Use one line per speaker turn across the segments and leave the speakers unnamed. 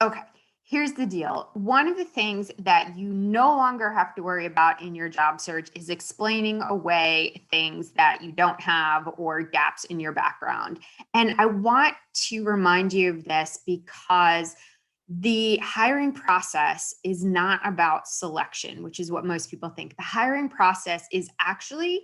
Okay, here's the deal. One of the things that you no longer have to worry about in your job search is explaining away things that you don't have or gaps in your background. And I want to remind you of this because the hiring process is not about selection, which is what most people think. The hiring process is actually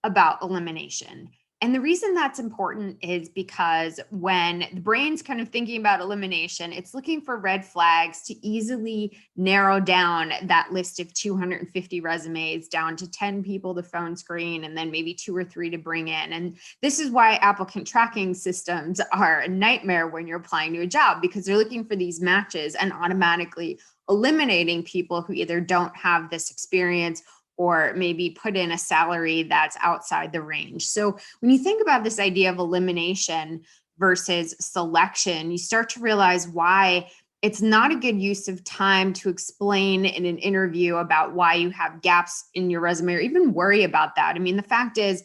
about elimination. And the reason that's important is because when the brain's kind of thinking about elimination, it's looking for red flags to easily narrow down that list of 250 resumes down to 10 people to phone screen and then maybe two or three to bring in. And this is why applicant tracking systems are a nightmare when you're applying to a job, because they're looking for these matches and automatically eliminating people who either don't have this experience or maybe put in a salary that's outside the range. So when you think about this idea of elimination versus selection, you start to realize why it's not a good use of time to explain in an interview about why you have gaps in your resume or even worry about that. I mean, the fact is,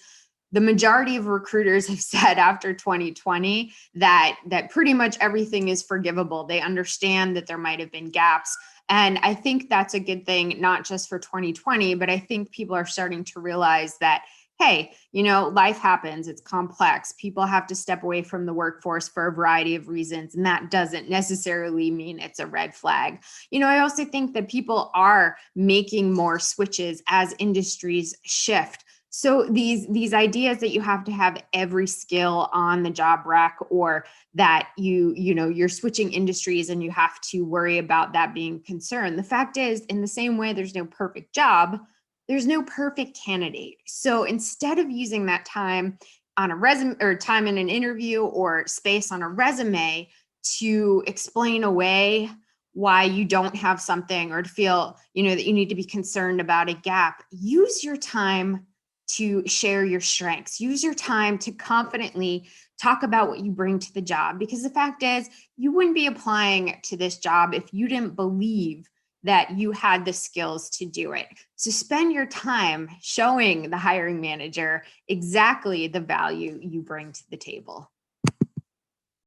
the majority of recruiters have said after 2020 that pretty much everything is forgivable. They understand that there might have been gaps. And I think that's a good thing, not just for 2020, but I think people are starting to realize that, hey, life happens, it's complex. People have to step away from the workforce for a variety of reasons. And that doesn't necessarily mean it's a red flag. I also think that people are making more switches as industries shift. So these ideas that you have to have every skill on the job rack, or that you're switching industries and you have to worry about that being a concern. The fact is, in the same way there's no perfect job, there's no perfect candidate. So instead of using that time on a resume or time in an interview or space on a resume to explain away why you don't have something or to feel, that you need to be concerned about a gap, use your time to share your strengths. Use your time to confidently talk about what you bring to the job, because the fact is, you wouldn't be applying to this job if you didn't believe that you had the skills to do it. So spend your time showing the hiring manager exactly the value you bring to the table.